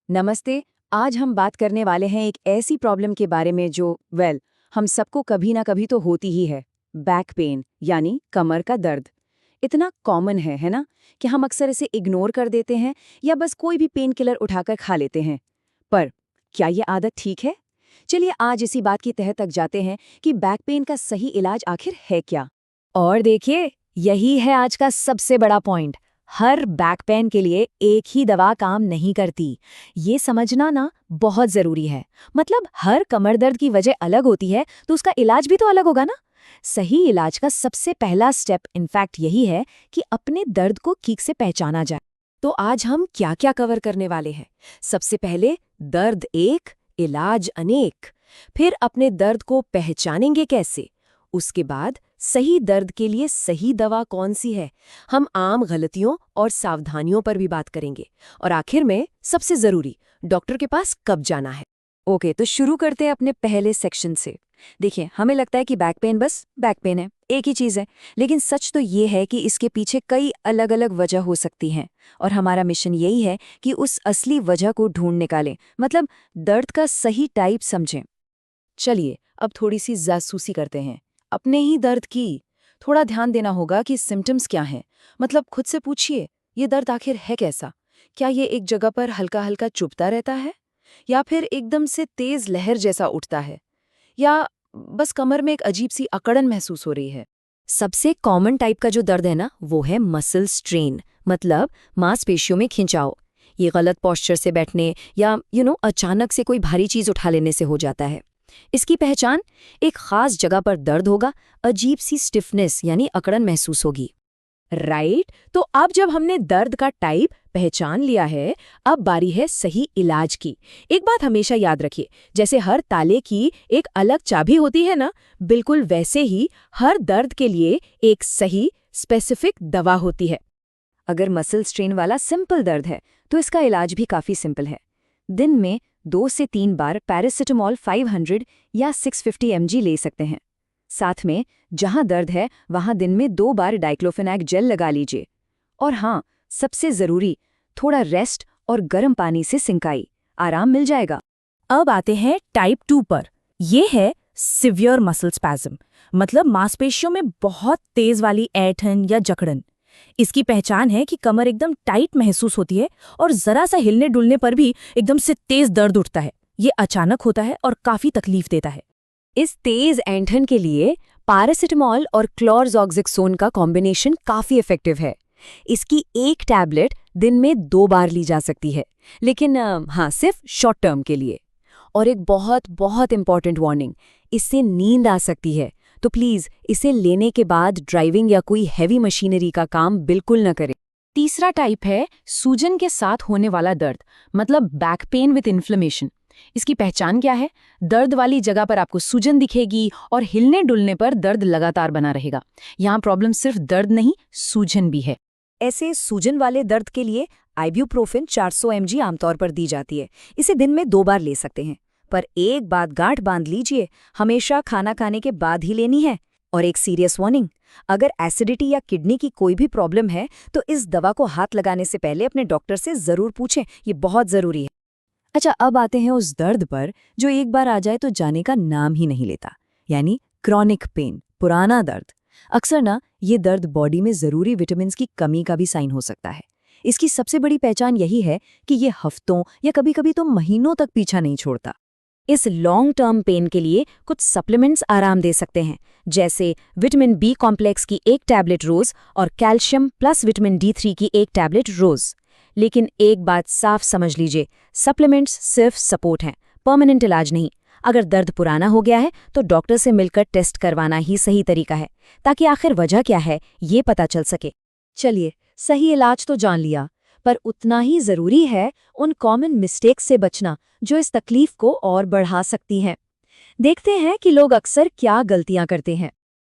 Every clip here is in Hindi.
नमस्ते। आज हम बात करने वाले हैं एक ऐसी प्रॉब्लम के बारे में जो हम सबको कभी ना कभी तो होती ही है। बैक पेन यानी कमर का दर्द। इतना कॉमन है ना, कि हम अक्सर इसे इग्नोर कर देते हैं या बस कोई भी पेन किलर उठाकर खा लेते हैं। पर क्या ये आदत ठीक है? चलिए आज इसी बात की तह तक जाते हैं कि बैक पेन का सही इलाज आखिर है क्या। और देखिए, यही है आज का सबसे बड़ा पॉइंट। हर बैक पेन के लिए एक ही दवा काम नहीं करती। ये समझना ना बहुत जरूरी है। मतलब हर कमर दर्द की वजह अलग होती है, तो उसका इलाज भी तो अलग होगा ना। सही इलाज का सबसे पहला स्टेप इनफैक्ट यही है कि अपने दर्द को ठीक से पहचाना जाए। तो आज हम क्या क्या कवर करने वाले हैं? सबसे पहले दर्द एक, इलाज अनेक। फिर अपने दर्द को पहचानेंगे कैसे? उसके बाद सही दर्द के लिए सही दवा कौन सी है। हम आम गलतियों और सावधानियों पर भी बात करेंगे। और आखिर में सबसे जरूरी, डॉक्टर के पास कब जाना है। ओके, तो शुरू करते हैं अपने पहले सेक्शन से। देखिए, हमें लगता है कि बैक पेन बस बैक पेन है, एक ही चीज़ है। लेकिन सच तो ये है कि इसके पीछे कई अलग अलग वजह हो सकती हैं। और हमारा मिशन यही है कि उस असली वजह को ढूंढ निकालें, मतलब दर्द का सही टाइप समझें। चलिए अब थोड़ी सी जासूसी करते हैं अपने ही दर्द की। थोड़ा ध्यान देना होगा कि सिम्टम्स क्या हैं। मतलब खुद से पूछिए, ये दर्द आखिर है कैसा? क्या ये एक जगह पर हल्का हल्का चुभता रहता है, या फिर एकदम से तेज लहर जैसा उठता है, या बस कमर में एक अजीब सी अकड़न महसूस हो रही है। सबसे कॉमन टाइप का जो दर्द है ना, वो है मसल स्ट्रेन, मतलब मांसपेशियों में खिंचाव। ये गलत पोस्चर से बैठने या अचानक से कोई भारी चीज उठा लेने से हो जाता है। इसकी पहचान, एक खास जगह पर दर्द होगा, अजीब सी स्टिफनेस यानी अकड़न महसूस होगी। राइट, तो अब जब हमने दर्द का टाइप पहचान लिया है, अब बारी है सही इलाज की। एक बात हमेशा याद रखिए, जैसे हर ताले की एक अलग चाबी होती है ना, बिल्कुल वैसे ही हर दर्द के लिए एक सही स्पेसिफिक दवा होती है। अगर मसल स्ट्रेन वाला सिंपल दर्द है, तो इसका इलाज भी काफी सिंपल है। दिन में 2 से 3 बार पैरासिटामोल 500 या 650 mg ले सकते हैं। साथ में जहां दर्द है वहां दिन में 2 बार डाइक्लोफेनाक जेल लगा लीजिए। और हाँ, सबसे जरूरी, थोड़ा रेस्ट और गर्म पानी से सिंकाई, आराम मिल जाएगा। अब आते हैं टाइप 2 पर। ये है सिवियर मसल स्पैज्म, मतलब मांसपेशियों में बहुत तेज वाली ऐंठन या जकड़न। इसकी पहचान है कि कमर एकदम टाइट महसूस होती है और जरा सा हिलने डुलने पर भी एकदम से तेज दर्द उठता है। ये अचानक होता है और काफी तकलीफ देता है। इस तेज ऐंठन के लिए पैरासिटामोल और क्लोरजॉक्सिक्सोन का कॉम्बिनेशन काफी इफेक्टिव है। इसकी एक टैबलेट दिन में 2 बार ली जा सकती है, लेकिन हाँ, सिर्फ शॉर्ट टर्म के लिए। और एक बहुत बहुत इंपॉर्टेंट वार्निंग, इससे नींद आ सकती है, तो प्लीज इसे लेने के बाद ड्राइविंग या कोई हैवी मशीनरी का काम बिल्कुल न करें। तीसरा टाइप है सूजन के साथ होने वाला दर्द, मतलब बैक पेन विद इन्फ्लेमेशन। इसकी पहचान क्या है? दर्द वाली जगह पर आपको सूजन दिखेगी और हिलने डुलने पर दर्द लगातार बना रहेगा। यहाँ प्रॉब्लम सिर्फ दर्द नहीं, सूजन भी है। ऐसे सूजन वाले दर्द के लिए आइब्यूप्रोफेन 400 mg आमतौर पर दी जाती है। इसे दिन में 2 बार ले सकते हैं। पर एक बात गांठ बांध लीजिए, हमेशा खाना खाने के बाद ही लेनी है। और एक सीरियस वार्निंग, अगर एसिडिटी या किडनी की कोई भी प्रॉब्लम है, तो इस दवा को हाथ लगाने से पहले अपने डॉक्टर से जरूर पूछें, ये बहुत जरूरी है। अच्छा, अब आते हैं उस दर्द पर जो एक बार आ जाए तो जाने का नाम ही नहीं लेता, यानी क्रॉनिक पेन, पुराना दर्द। अक्सर ना ये दर्द बॉडी में जरूरी विटामिन की कमी का भी साइन हो सकता है। इसकी सबसे बड़ी पहचान यही है कि ये हफ्तों या कभी-कभी तो महीनों तक पीछा नहीं छोड़ता। इस लॉन्ग टर्म पेन के लिए कुछ सप्लीमेंट्स आराम दे सकते हैं, जैसे विटामिन बी कॉम्प्लेक्स की एक टैबलेट रोज और कैल्शियम प्लस विटामिन D3 की एक टैबलेट रोज। लेकिन एक बात साफ समझ लीजिए, सप्लीमेंट्स सिर्फ सपोर्ट हैं, परमानेंट इलाज नहीं। अगर दर्द पुराना हो गया है तो डॉक्टर से मिलकर टेस्ट करवाना ही सही तरीका है, ताकि आखिर वजह क्या है ये पता चल सके। चलिए, सही इलाज तो जान लिया, पर उतना ही जरूरी है उन कॉमन मिस्टेक्स से बचना जो इस तकलीफ को और बढ़ा सकती हैं। देखते हैं कि लोग अक्सर क्या गलतियां करते हैं।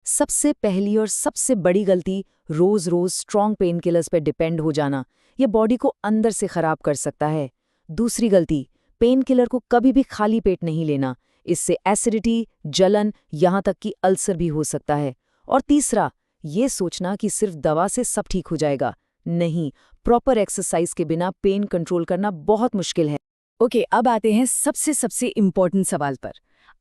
सबसे पहली और सबसे बड़ी गलती, रोज रोज स्ट्रॉन्ग पेन किलर्स पर डिपेंड हो जाना। ये बॉडी को अंदर से खराब कर सकता है। दूसरी गलती, पेन किलर को कभी भी खाली पेट नहीं लेना। इससे एसिडिटी, जलन, यहाँ तक कि अल्सर भी हो सकता है। और तीसरा, ये सोचना कि सिर्फ दवा से सब ठीक हो जाएगा। नहीं, प्रॉपर एक्सरसाइज के बिना पेन कंट्रोल करना बहुत मुश्किल है। ओके, अब आते हैं सबसे इम्पोर्टेंट सवाल पर।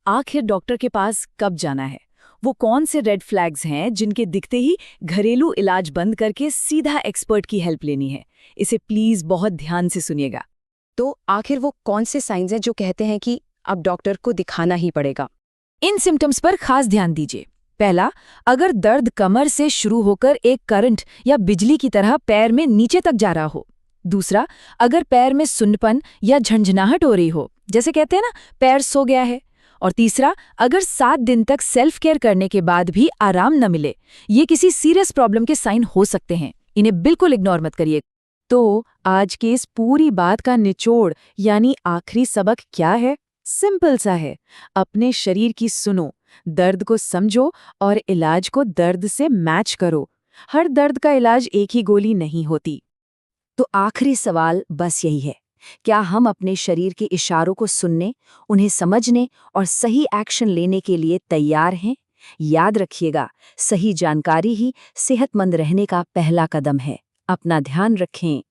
आखिर डॉक्टर के पास कब जाना है? वो कौन से रेड फ्लैग्स हैं जिनके दिखते ही घरेलू इलाज बंद करके सीधा एक्सपर्ट की हेल्प लेनी है? इसे प्लीज बहुत ध्यान से सुनिएगा। तो आखिर वो कौन से साइंस हैं जो कहते हैं कि अब डॉक्टर को दिखाना ही पड़ेगा? इन सिम्टम्स पर खास ध्यान दीजिए। पहला, अगर दर्द कमर से शुरू होकर एक करंट या बिजली की तरह पैर में नीचे तक जा रहा हो। दूसरा, अगर पैर में सुन्नपन या झंझनाहट हो रही हो, जैसे कहते हैं ना पैर सो गया है। और तीसरा, अगर 7 दिन तक सेल्फ केयर करने के बाद भी आराम न मिले, ये किसी सीरियस प्रॉब्लम के साइन हो सकते हैं। इन्हें बिल्कुल इग्नोर मत करिए। तो आज की इस पूरी बात का निचोड़ यानी आखिरी सबक क्या है? सिंपल सा है, अपने शरीर की सुनो, दर्द को समझो और इलाज को दर्द से मैच करो। हर दर्द का इलाज एक ही गोली नहीं होती। तो आखिरी सवाल बस यही है, क्या हम अपने शरीर के इशारों को सुनने, उन्हें समझने और सही एक्शन लेने के लिए तैयार हैं? याद रखिएगा, सही जानकारी ही सेहतमंद रहने का पहला कदम है। अपना ध्यान रखें।